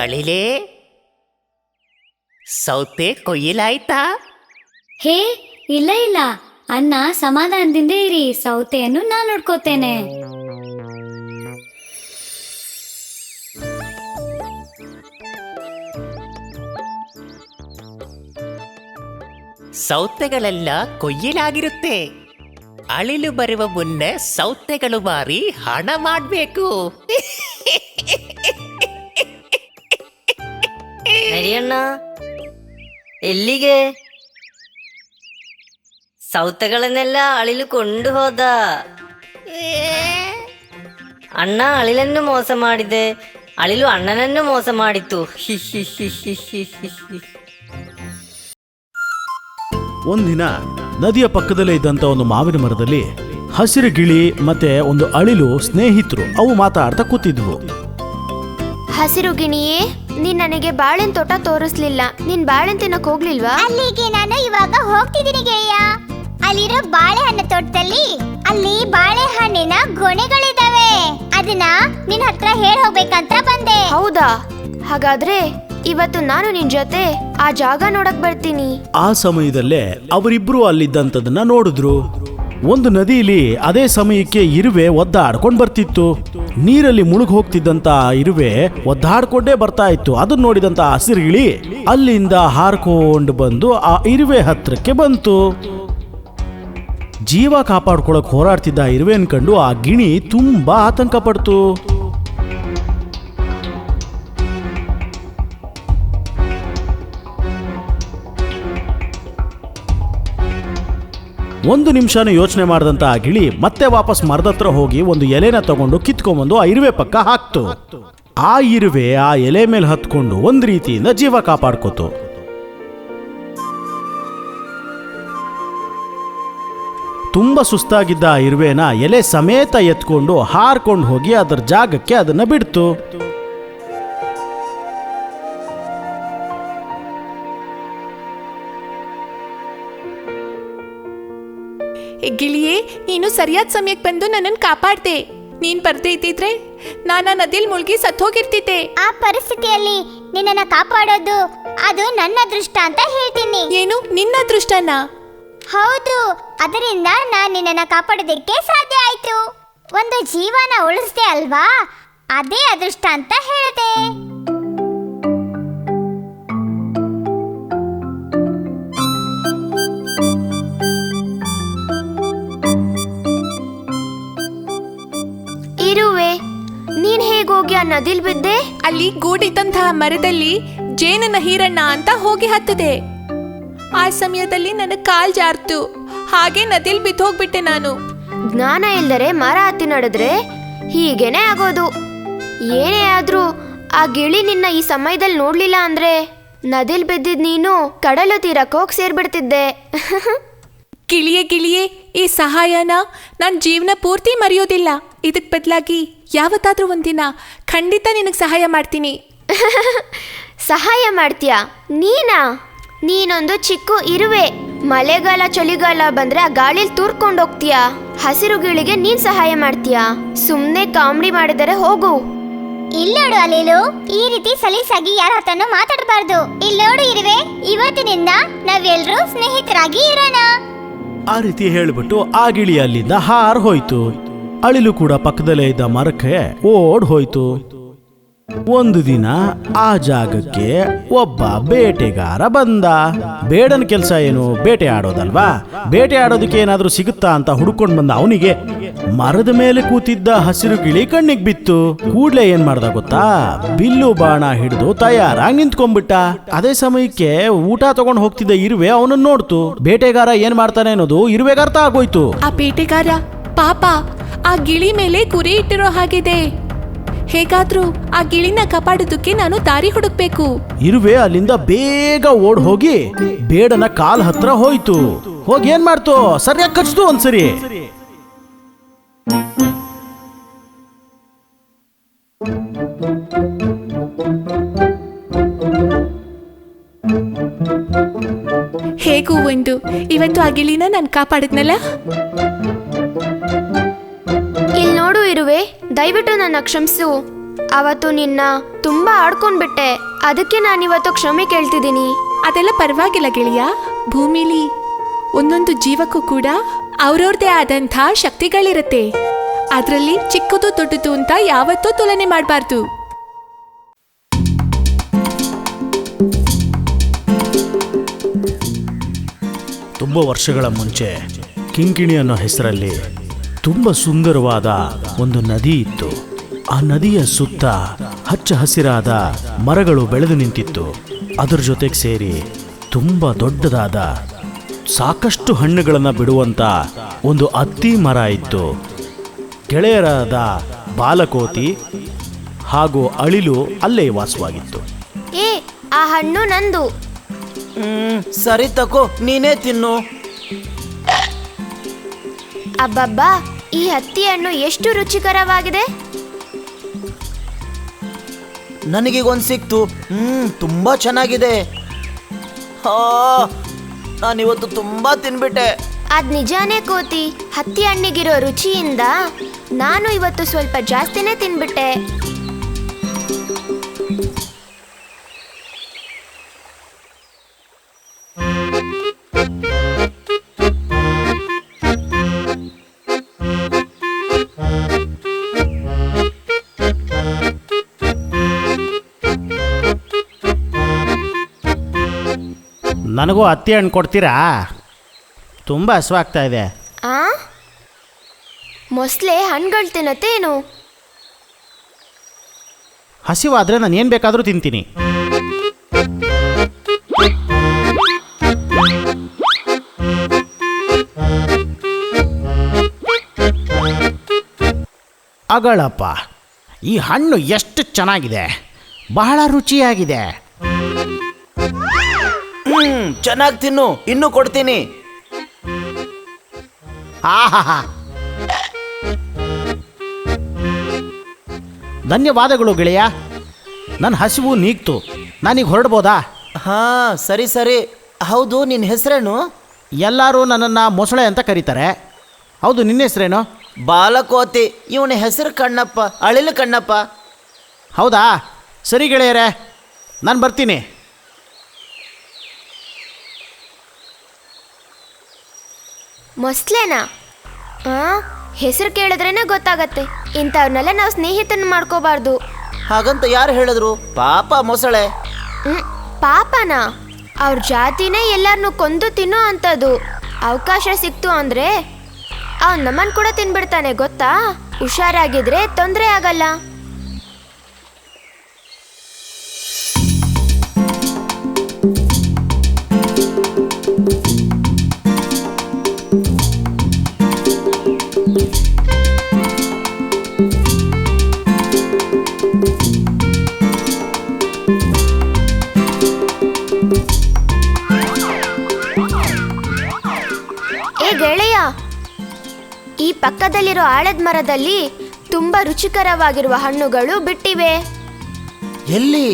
[SPEAKER 6] ಅಳಿಲೆ, ಸೌತೆ ಕೊಯ್ಯಲಾಯ್ತಾ?
[SPEAKER 1] ಹೇ ಇಲ್ಲ ಇಲ್ಲ ಅಣ್ಣ, ಸಮಾಧಾನದಿಂದ ಇರಿ, ಸೌತೆಯನ್ನು ನಾನು ನೋಡ್ಕೋತೇನೆ.
[SPEAKER 6] ಸೌತೆಗಳೆಲ್ಲ ಕೊಯ್ಯಲಾಗಿರುತ್ತೆ. ಅಳಿಲು ಬರುವ ಮುನ್ನ ಸೌತೆಗಳು ಮಾರಿ ಹಣ ಮಾಡಬೇಕು.
[SPEAKER 7] ನರಿಯಣ್ಣ ಎಲ್ಲಿಗೆ? ಸೌತೆಗಳನ್ನೆಲ್ಲ ಅಳಿಲು ಕೊಂಡು ಹೋದ. ಅಣ್ಣ ಅಳಿಲನ್ನು ಮೋಸ ಮಾಡಿದೆ, ಅಳಿಲು ಅಣ್ಣನನ್ನು ಮೋಸ ಮಾಡಿತು.
[SPEAKER 8] ಒಂದಿನ ನದಿಯ ಪಕ್ಕದಲ್ಲೇ ಇದ್ದಂತ ಒಂದು ಮಾವಿನ ಮರದಲ್ಲಿ ಹಸಿರು ಗಿಳಿ ಮತ್ತೆ ಒಂದು ಅಳಿಲು ಸ್ನೇಹಿತರು ಅವು ಮಾತಾಡ್ತಾ ಕೂತಿದ್ವು.
[SPEAKER 9] ಹಸಿರು ಗಿಣಿಯೇ, ನೀನ್ ನನಗೆ ಬಾಳೆನ್ ತೋಟ ತೋರಿಸ್ಲಿಲ್ಲ. ನೀನ್ ಬಾಳೆನ್ ತಿನ್ನಕ್ ಹೋಗ್ಲಿಲ್ವಾ?
[SPEAKER 1] ಅಲ್ಲಿಗೆ ನಾನು ಇವಾಗ ಹೋಗ್ತಿದ್ದೀನಿ ಗೆಳೆಯ. ಅಲ್ಲಿರೋ ಬಾಳೆಹಣ್ಣು ತೋಟದಲ್ಲಿ ಅಲ್ಲಿ ಬಾಳೆಹಣ್ಣಿನ ಗೊನೆಗಳಿದಾವೆ. ಅದನ್ನ ನಿನ್ ಹತ್ರ ಹೇಳಿ ಹೋಗ್ಬೇಕಂತ ಬಂದೆ.
[SPEAKER 9] ಹೌದಾ? ಹಾಗಾದ್ರೆ ಇವತ್ತು ನಾನು ನಿನ್ ಜೊತೆ ಆ ಜಾಗ ನೋಡಕ್ ಬರ್ತೀನಿ.
[SPEAKER 8] ಆ ಸಮಯದಲ್ಲೇ ಅವರಿಬ್ರು ಅಲ್ಲಿದ್ದಂಥದನ್ನ ನೋಡಿದ್ರು. ಒಂದು ನದಿಯಲ್ಲಿ ಅದೇ ಸಮಯಕ್ಕೆ ಇರುವೆ ಒದ್ದಾಡ್ಕೊಂಡ್ ಬರ್ತಿತ್ತು. ನೀರಲ್ಲಿ ಮುಳುಗ್ ಹೋಗ್ತಿದ್ದಂತ ಇರುವೆ ಒದ್ದಾಡ್ಕೊಂಡೇ ಬರ್ತಾ ಇತ್ತು. ಅದನ್ನ ನೋಡಿದಂತ ಹಸಿರುಗಿಳಿ ಅಲ್ಲಿಂದ ಹಾರ್ಕೊಂಡು ಬಂದು ಆ ಇರುವೆ ಹತ್ರಕ್ಕೆ ಬಂತು. ಜೀವ ಕಾಪಾಡ್ಕೊಳಕ್ ಹೋರಾಡ್ತಿದ್ದ ಇರುವೆನ್ ಕಂಡು ಆ ಗಿಣಿ ತುಂಬಾ ಆತಂಕ ಪಡ್ತು. ಒಂದು ನಿಮಿಷನೂ ಯೋಚನೆ ಮಾಡಿದಂತ ಆ ಗಿಳಿ ಮತ್ತೆ ವಾಪಸ್ ಮರದತ್ರ ಹೋಗಿ ಒಂದು ಎಲೆನ ತಗೊಂಡು ಕಿತ್ಕೊಂಡ್ಬಂದು ಆ ಇರುವೆ ಪಕ್ಕ ಹಾಕ್ತು. ಆ ಇರುವೆ ಆ ಎಲೆ ಮೇಲೆ ಹತ್ಕೊಂಡು ಒಂದ್ ರೀತಿಯಿಂದ ಜೀವ ಕಾಪಾಡ್ಕೋತು. ತುಂಬಾ ಸುಸ್ತಾಗಿದ್ದ ಆ ಇರುವೆನ ಎಲೆ ಸಮೇತ ಎತ್ಕೊಂಡು ಹಾರ್ಕೊಂಡು ಹೋಗಿ ಅದರ ಜಾಗಕ್ಕೆ ಅದನ್ನ ಬಿಡ್ತು.
[SPEAKER 2] ಗಿಳಿಯೇ, ನೀನು ಸರಿಯಾದ ಸಮಯಕ್ಕೆ ಬಂದು ನನ್ನನ್ನು ಕಾಪಾಡ್ದೆ. ನೀನ್ ಬರ್ದೇ ಇದ್ದಿದ್ರೆ ನಾನು ನದಿಲ್ ಮುಳುಗಿ ಸತ್ತೋಗಿರ್ತಿದ್ದೆ.
[SPEAKER 1] ಆ ಪರಿಸ್ಥಿತಿಯಲ್ಲಿ ನಿನ್ನನ್ನ ಕಾಪಾಡೋದು ಅದು ನನ್ನ ಅದೃಷ್ಟ ಅಂತ ಹೇಳ್ತೀನಿ.
[SPEAKER 2] ಏನು, ನಿನ್ನ ಅದೃಷ್ಟನಾ?
[SPEAKER 1] ಹೌದು, ಅದರಿಂದ ನಾನು ನಿನ್ನನ್ನ ಕಾಪಾಡೋದಕ್ಕೆ ಸಾಧ್ಯ ಆಯ್ತು. ಒಂದು ಜೀವನ ಉಳಿಸ್ದೆ ಅಲ್ವಾ, ಅದೇ ಅದೃಷ್ಟ ಅಂತ ಹೇಳಿದೆ.
[SPEAKER 9] ಇರುವೆ, ನೀನ್ ಹೇಗೋಗಿ ಆ ನದಿಲ್ ಬಿದ್ದೆ?
[SPEAKER 2] ಅಲ್ಲಿ ಗೂಡಿದ್ದಂತಹ ಮರದಲ್ಲಿ ಜೇನನ ಹೀರಣ್ಣ ಅಂತ ಹೋಗಿ ಹತ್ತದೆ. ಆ ಸಮಯದಲ್ಲಿ ನನ್ನ ಕಾಲ್ ಜಾರ್ತು, ಹಾಗೆ ನದಿಲ್ ಬಿದ್ದು ಹೋಗ್ಬಿಟ್ಟೆ ನಾನು.
[SPEAKER 9] ಜ್ಞಾನ ಇಲ್ದರೆ ಮರ ಹತ್ತಿ ನಡೆದ್ರೆ ಹೀಗೇನೆ ಆಗೋದು. ಏನೇ ಆದ್ರೂ ಆ ಗಿಳಿ ನಿನ್ನ ಈ ಸಮಯದಲ್ಲಿ ನೋಡ್ಲಿಲ್ಲ ಅಂದ್ರೆ ನದಿಲ್ ಬಿದ್ದಿದ್ ನೀನು ಕಡಲು ತೀರಕ್ಕೆ ಹೋಗಿ ಸೇರ್ಬಿಡ್ತಿದ್ದೆ.
[SPEAKER 2] ಗಿಳಿಯೇ ಗಿಳಿಯೇ, ಈ ಸಹಾಯನ ನನ್ನ ಜೀವನ ಪೂರ್ತಿ ಮರೆಯೋದಿಲ್ಲ. ಇದಕ್ ಬದಲಾಗಿ ಯಾವತ್ತಾದ್ರೂ ಒಂದಿನ ಖಂಡಿತ ನಿನಗೆ ಸಹಾಯ ಮಾಡ್ತೀನಿ.
[SPEAKER 9] ಸಹಾಯ ಮಾಡ್ತೀಯಾ? ನೀನೊಂದು ಚಿಕ್ಕ ಇರುವೆ. ಮಳೆಗಾಲ ಚಳಿಗಾಲ ಬಂದ್ರೆ ಆ ಗಾಳಿಲಿ ತೂರ್ಕೊಂಡು ಹೋಗ್ತೀಯಾ. ಹಸಿರು ಗಿಳಿಗೆ ನೀನ್ ಸಹಾಯ ಮಾಡ್ತೀಯಾ? ಸುಮ್ನೆ ಕಾಮಿಡಿ ಮಾಡಿದರೆ ಹೋಗು.
[SPEAKER 1] ಇಲ್ಲೋಡು ಅಲಿಲು, ಈ ರೀತಿ ಸಲೀಸಾಗಿ ಯಾರ ಹತ್ರನೂ ಮಾತಾಡಬಾರ್ದು. ಇಲ್ಲೋಡು ಇರುವೆ, ಇವತ್ತಿನಿಂದ ನಾವೆಲ್ಲರೂ ಸ್ನೇಹಿತರಾಗಿ ಇರೋಣ.
[SPEAKER 8] ಆ ರೀತಿ ಹೇಳ್ಬಿಟ್ಟು ಆ ಗಿಳಿ ಅಲ್ಲಿಂದ ಹಾರ್ ಹೋಯ್ತು. ಅಳಿಲು ಕೂಡ ಪಕ್ಕದಲ್ಲೇ ಇದ್ದ ಮರಕ್ಕೆ ಓಡ್ ಹೋಯ್ತು. ಒಂದು ದಿನ ಆ ಜಾಗಕ್ಕೆ ಒಬ್ಬ ಬೇಟೆಗಾರ ಬಂದ. ಬೇಡನ ಕೆಲಸ ಏನು, ಬೇಟೆ ಆಡೋದಲ್ವಾ? ಬೇಟೆ ಆಡೋದಕ್ಕೆ ಏನಾದ್ರೂ ಸಿಗುತ್ತಾ ಅಂತ ಹುಡ್ಕೊಂಡ್ ಬಂದ. ಅವನಿಗೆ ಮರದ ಮೇಲೆ ಕೂತಿದ್ದ ಹಸಿರು ಗಿಳಿ ಕಣ್ಣಿಗೆ ಬಿತ್ತು. ಕೂಡ್ಲೆ ಏನ್ ಮಾಡ್ದ ಗೊತ್ತಾ? ಬಿಲ್ಲು ಬಾಣ ಹಿಡಿದು ತಯಾರಾಗಿ ನಿಂತ್ಕೊಂಡ್ಬಿಟ್ಟ. ಅದೇ ಸಮಯಕ್ಕೆ ಊಟ ತಗೊಂಡ್ ಹೋಗ್ತಿದ್ದ ಇರುವೆ ಅವನನ್ನ ನೋಡ್ತು. ಬೇಟೆಗಾರ ಏನ್ ಮಾಡ್ತಾನೆ ಅನ್ನೋದು ಇರುವೆಗೆ ಅರ್ಥ ಆಗೋಯ್ತು.
[SPEAKER 2] ಆ ಬೇಟೆಗಾರ ಪಾಪ ಆ ಗಿಳಿ ಮೇಲೆ ಗುರಿ ಇಟ್ಟಿರೋ ಹಾಗಿದೆ. ಹೇಗಾದ್ರೂ ಆ ಗಿಳಿನ ಕಾಪಾಡೋದಕ್ಕೆ ನಾನು ದಾರಿ ಹುಡುಕ್ಬೇಕು.
[SPEAKER 8] ಇರುವೆ ಅಲ್ಲಿಂದ ಬೇಗ ಓಡ್ ಹೋಗಿ ಬೇಡನ ಕಾಲ್ ಹತ್ರ ಹೋಯ್ತು. ಹೋಗಿ ಏನ್ ಮಾಡ್ತು? ಸರಿಯಾಗಿ ಕಚ್ತು ಒಂದ್ಸರಿ.
[SPEAKER 2] ಹೇಗೂ ಒಂದು ಇವತ್ತು ಆ ಗಿಳಿನ ನಾನು ಕಾಪಾಡಿದ್ನಲ್ಲ.
[SPEAKER 9] ಇಲ್ಲಿ ನೋಡು ಇರುವೆ, ದಯವಿಟ್ಟು ನನ್ನ ಕ್ಷಮಿಸು. ಅವತ್ತು ನಿನ್ನ ತುಂಬಾ ಆಡ್ಕೊಂಡ್ಬಿಟ್ಟೆ. ಅದಕ್ಕೆ ನಾನಿವತ್ತು ಕ್ಷಮೆ ಕೇಳ್ತಿದ್ದೀನಿ.
[SPEAKER 2] ಅದೆಲ್ಲ ಪರವಾಗಿಲ್ಲ ಗೆಳೆಯ. ಭೂಮಿಲಿ ಒಂದೊಂದು ಜೀವಕ್ಕೂ ಕೂಡ ಅವ್ರವ್ರದೇ ಆದಂಥ ಶಕ್ತಿಗಳಿರುತ್ತೆ. ಅದರಲ್ಲಿ ಚಿಕ್ಕದು ದೊಡ್ಡದು ಅಂತ ಯಾವತ್ತೂ ತುಲನೆ ಮಾಡಬಾರ್ದು.
[SPEAKER 8] ತುಂಬ ವರ್ಷಗಳ ಮುಂಚೆ ಕಿಂಕಿಣಿ ಅನ್ನೋ ಹೆಸರಲ್ಲಿ ತುಂಬ ಸುಂದರವಾದ ಒಂದು ನದಿ ಇತ್ತು. ಆ ನದಿಯ ಸುತ್ತ ಹಚ್ಚ ಹಸಿರಾದ ಮರಗಳು ಬೆಳೆದು ನಿಂತಿತ್ತು. ಅದರ ಜೊತೆಗೆ ಸೇರಿ ತುಂಬ ದೊಡ್ಡದಾದ ಸಾಕಷ್ಟು ಹಣ್ಣುಗಳನ್ನು ಬಿಡುವಂತ ಒಂದು ಅತ್ತಿ ಮರ ಇತ್ತು. ಗೆಳೆಯರಾದ ಬಾಲಕೋತಿ ಹಾಗೂ ಅಳಿಲು ಅಲ್ಲೇ ವಾಸವಾಗಿತ್ತು.
[SPEAKER 9] ಏ, ಆ ಹಣ್ಣು ನಂದು.
[SPEAKER 10] ಸರಿ ತಕೋ, ನೀನೇ ತಿನ್ನು.
[SPEAKER 9] ಅಬ್ಬಬ್ಬಾ, ಈ ಹತ್ತಿ ಹಣ್ಣು ಎಷ್ಟು ರುಚಿಕರವಾಗಿದೆ.
[SPEAKER 10] ನನಗೀಗೊಂದು ಸಿಕ್ತು. ತುಂಬಾ ಚೆನ್ನಾಗಿದೆ. ನಾನಿವತ್ತು ತುಂಬಾ ತಿನ್ಬಿಟ್ಟೆ.
[SPEAKER 9] ಅದ್ ನಿಜಾನೇ ಕೋತಿ. ಹತ್ತಿ ಹಣ್ಣಿಗಿರೋ ರುಚಿಯಿಂದ ನಾನು ಇವತ್ತು ಸ್ವಲ್ಪ ಜಾಸ್ತಿನೇ ತಿನ್ಬಿಟ್ಟೆ.
[SPEAKER 8] ನನಗೂ ಹತ್ತಿ ಹಣ್ಣು ಕೊಡ್ತೀರಾ? ತುಂಬ ಹಸುವಾಗ್ತಾ ಇದೆ.
[SPEAKER 9] ಆ ಮೊಸಳೆ ಹಣ್ಣುಗಳು ತಿನ್ನತ್ತೇನು?
[SPEAKER 8] ಹಸಿವಾದರೆ ನಾನು ಏನು ಬೇಕಾದರೂ ತಿಂತೀನಿ. ಅಗಳಪ್ಪ, ಈ ಹಣ್ಣು ಎಷ್ಟು ಚೆನ್ನಾಗಿದೆ, ಬಹಳ ರುಚಿಯಾಗಿದೆ.
[SPEAKER 10] ಚೆನ್ನಾಗಿ ತಿನ್ನು, ಇನ್ನೂ ಕೊಡ್ತೀನಿ.
[SPEAKER 8] ಆಹಾ, ಧನ್ಯವಾದಗಳು ಗೆಳೆಯ. ನನ್ನ ಹಸಿವು ನೀಗ್ತು. ನಾನೀಗ ಹೊರಡ್ಬೋದಾ?
[SPEAKER 10] ಹಾ, ಸರಿ ಸರಿ. ಹೌದು, ನಿನ್ನ ಹೆಸರೇನು?
[SPEAKER 8] ಎಲ್ಲರೂ ನನ್ನನ್ನು ಮೊಸಳೆ ಅಂತ ಕರೀತಾರೆ. ಹೌದು, ನಿನ್ನ ಹೆಸರೇನು?
[SPEAKER 10] ಬಾಲಕೋತಿ. ಇವನ ಹೆಸರು ಕಣ್ಣಪ್ಪ, ಅಳಿಲು ಕಣ್ಣಪ್ಪ.
[SPEAKER 8] ಹೌದಾ? ಸರಿ ಗೆಳೆಯರೇ, ನಾನು ಬರ್ತೀನಿ.
[SPEAKER 9] ಮೊಸಳೆನಾ? ಹೆಸರು ಕೇಳಿದ್ರೇನೆ ಗೊತ್ತಾಗತ್ತೆ. ಇಂಥವ್ರನ್ನೆಲ್ಲ ನಾವು ಸ್ನೇಹಿತನ ಮಾಡ್ಕೋಬಾರ್ದು.
[SPEAKER 10] ಹಾಗಂತ ಯಾರು ಹೇಳಿದ್ರು? ಪಾಪ ಮೊಸಳೆ.
[SPEAKER 9] ಪಾಪನಾ? ಅವ್ರ ಜಾತಿನೇ ಎಲ್ಲರನ್ನೂ ಕೊಂದು ತಿನ್ನೋ ಅಂಥದ್ದು. ಅವಕಾಶ ಸಿಕ್ತು ಅಂದರೆ ಅವ್ನು ನಮ್ಮನ್ನು ಕೂಡ ತಿನ್ಬಿಡ್ತಾನೆ, ಗೊತ್ತಾ? ಹುಷಾರಾಗಿದ್ರೆ ತೊಂದರೆ ಆಗಲ್ಲ. ಗೆಳೆಯ, ಈ ಪಕ್ಕದಲ್ಲಿರೋ ಆಲದ ಮರದಲ್ಲಿ ತುಂಬಾ ರುಚಿಕರವಾಗಿರುವ ಹಣ್ಣುಗಳು ಬಿಟ್ಟಿವೆ.
[SPEAKER 10] ಎಲ್ಲಿ?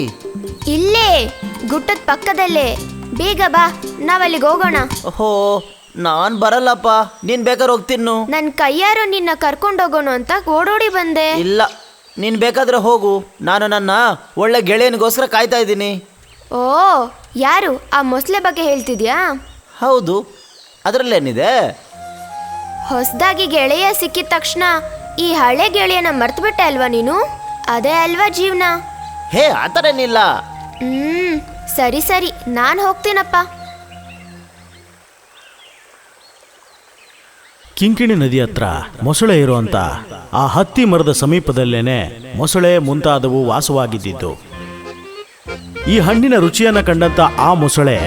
[SPEAKER 9] ಇಲ್ಲೇ, ಗುಟ್ಟದ ಪಕ್ಕದಲ್ಲೇ. ಬೇಗ ಬಾ, ನಾವಲ್ಲಿಗೆ ಹೋಗೋಣ.
[SPEAKER 10] ಓಹೋ, ನಾನ್ ಬರಲ್ಲಪ್ಪ. ನೀನ್ ಬೇಕಾದ್ರೆ ಹೋಗ್ತಿನ್ನು.
[SPEAKER 9] ನನ್ನ ಕೈಯಾರು ನಿನ್ನ ಕರ್ಕೊಂಡೋಗೋಣ ಅಂತ ಓಡೋಡಿ ಬಂದೆ.
[SPEAKER 10] ಇಲ್ಲ, ನೀನ್ ಬೇಕಾದ್ರೆ ಹೋಗು. ನಾನು ನನ್ನ ಒಳ್ಳೆ ಗೆಳೆಯನಿಗೋಸ್ಕರ ಕಾಯ್ತಾ ಇದ್ದೀನಿ.
[SPEAKER 9] ಓ, ಯಾರು? ಆ ಮೊಸಳೆ ಬಗ್ಗೆ ಹೇಳ್ತಿದ್ಯಾ?
[SPEAKER 10] ಹೌದು, ಅದರಲ್ಲೇನಿದೆ?
[SPEAKER 9] ಹೊಸದಾಗಿ ಗೆಳೆಯ ಸಿಕ್ಕಿದ ತಕ್ಷಣ ಈ ಹಳೆ ಗೆಳೆಯನ ಮರ್ತ್ಬಿಟ್ಟೆ ಅಲ್ವಾ ನೀನು? ಅದೇ ಅಲ್ವಾ ಜೀವನ.
[SPEAKER 10] ಹೇ, ಆ ಥರ ಏನಿಲ್ಲ.
[SPEAKER 9] ಸರಿ ಸರಿ, ನಾನು ಹೋಗ್ತೀನಪ್ಪ.
[SPEAKER 8] ಕಿಂಕಿಣಿ ನದಿ ಹತ್ರ ಮೊಸಳೆ ಇರುವಂತ ಆ ಹತ್ತಿ ಮರದ ಸಮೀಪದಲ್ಲೇನೆ ಮೊಸಳೆ ಮುಂತಾದವು ವಾಸವಾಗಿದ್ದಿದ್ದು. ಈ ಹಣ್ಣಿನ ರುಚಿಯನ್ನು ಕಂಡಂತ ಆ ಮೊಸಳೆ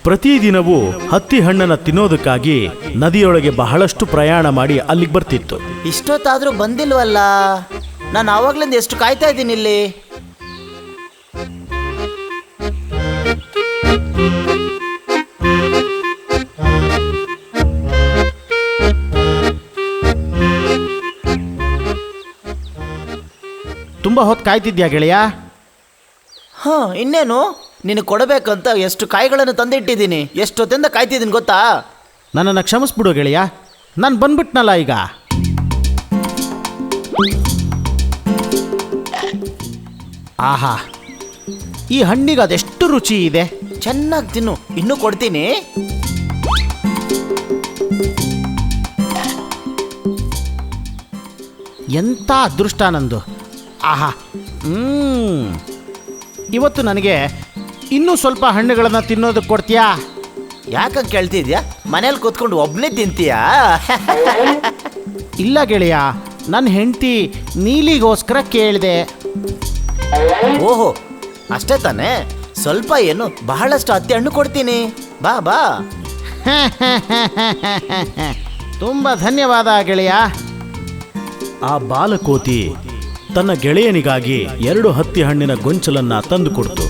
[SPEAKER 8] ಪ್ರತಿದಿನವೂ ಹತ್ತಿ ಹಣ್ಣನ್ನು ತಿನ್ನೋದಕ್ಕಾಗಿ ನದಿಯೊಳಗೆ ಬಹಳಷ್ಟು ಪ್ರಯಾಣ ಮಾಡಿ ಅಲ್ಲಿಗೆ ಬರ್ತಿತ್ತು.
[SPEAKER 10] ಇಷ್ಟೊತ್ತಾದ್ರೂ ಬಂದಿಲ್ವಲ್ಲ? ನಾನು ಆವಾಗ್ಲಿಂದ ಎಷ್ಟು ಕಾಯ್ತಾ ಇದ್ದೀನಿ ಇಲ್ಲಿ.
[SPEAKER 8] ತುಂಬಾ ಹೊತ್ತು ಕಾಯ್ತಿದ್ಯಾ ಗೆಳೆಯ?
[SPEAKER 10] ಇನ್ನೇನು, ನಿನಗೆ ಕೊಡಬೇಕಂತ ಎಷ್ಟು ಕಾಯಿಗಳನ್ನು ತಂದಿಟ್ಟಿದ್ದೀನಿ. ಎಷ್ಟೊತ್ತಿಂದ ಕಾಯ್ತಿದ್ದೀನಿ ಗೊತ್ತಾ?
[SPEAKER 8] ನನ್ನನ್ನು ಕ್ಷಮಿಸ್ಬಿಡು ಗೆಳೆಯ, ನಾನು ಬಂದ್ಬಿಟ್ನಲ್ಲ ಈಗ. ಆಹಾ, ಈ ಹಣ್ಣಿಗೆ ಅದೆಷ್ಟು ರುಚಿ ಇದೆ.
[SPEAKER 10] ಚೆನ್ನಾಗಿ ತಿನ್ನು, ಇನ್ನೂ ಕೊಡ್ತೀನಿ.
[SPEAKER 8] ಎಂಥ ಅದೃಷ್ಟ ನಂದು. ಆಹಾ, ಇವತ್ತು ನನಗೆ ಇನ್ನೂ ಸ್ವಲ್ಪ ಹಣ್ಣುಗಳನ್ನು ತಿನ್ನೋದಕ್ಕೆ ಕೊಡ್ತೀಯಾ?
[SPEAKER 10] ಯಾಕಂಗೆ ಕೇಳ್ತಿದ್ಯಾ? ಮನೇಲಿ ಕೂತ್ಕೊಂಡು ಒಬ್ಬನೇ ತಿಂತೀಯಾ?
[SPEAKER 8] ಇಲ್ಲ ಗೆಳೆಯ, ನನ್ನ ಹೆಂಡತಿ ನೀಲಿಗೋಸ್ಕರ ಕೇಳಿದೆ.
[SPEAKER 10] ಓಹೋ, ಅಷ್ಟೇ ತಾನೇ? ಸ್ವಲ್ಪ ಏನು, ಬಹಳಷ್ಟು ಹತ್ತಿ ಹಣ್ಣು ಕೊಡ್ತೀನಿ. ಬಾ ಬಾ.
[SPEAKER 8] ತುಂಬ ಧನ್ಯವಾದ ಗೆಳೆಯ. ಆ ಬಾಲಕೋತಿ ತನ್ನ ಗೆಳೆಯನಿಗಾಗಿ 2 ಹತ್ತಿ ಹಣ್ಣಿನ ಗೊಂಚಲನ್ನ ತಂದುಕೊಡ್ತು.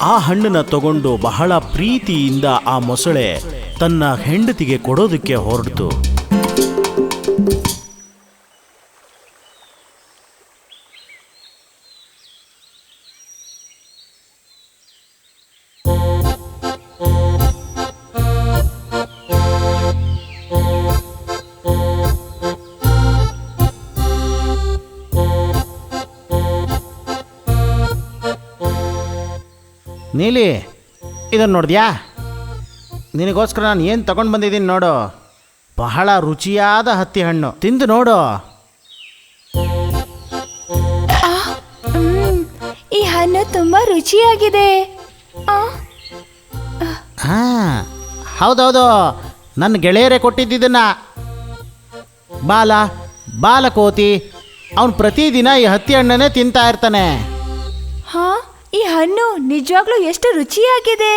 [SPEAKER 8] ಆ ಹಣ್ಣನ್ನ ತಗೊಂಡು ಬಹಳ ಪ್ರೀತಿಯಿಂದ ಆ ಮೊಸಳೆ ತನ್ನ ಹೆಂಡತಿಗೆ ಕೊಡೋದಕ್ಕೆ ಹೊರಡ್ತು. ನೀಲಿ, ಇದನ್ನು ನೋಡಿದ್ಯಾ? ನಿನಗೋಸ್ಕರ ನಾನು ಏನು ತಗೊಂಡು ಬಂದಿದ್ದೀನಿ ನೋಡು. ಬಹಳ ರುಚಿಯಾದ ಹತ್ತಿ ಹಣ್ಣು, ತಿಂದು ನೋಡು.
[SPEAKER 1] ಈ ಹಣ್ಣು ತುಂಬಾ ರುಚಿಯಾಗಿದೆ.
[SPEAKER 8] ಹಾಂ, ಹೌದೌದು, ನನ್ನ ಗೆಳೆಯರೇ ಕೊಟ್ಟಿದ್ದನ್ನ. ಬಾಲಕೋತಿ ಅವನು ಪ್ರತಿದಿನ ಈ ಹತ್ತಿ ಹಣ್ಣನ್ನೇ ತಿಂತಾ ಇರ್ತಾನೆ.
[SPEAKER 1] ಹಾ, ಈ ಹಣ್ಣು ನಿಜವಾಗ್ಲೂ ಎಷ್ಟು ರುಚಿಯಾಗಿದೆ.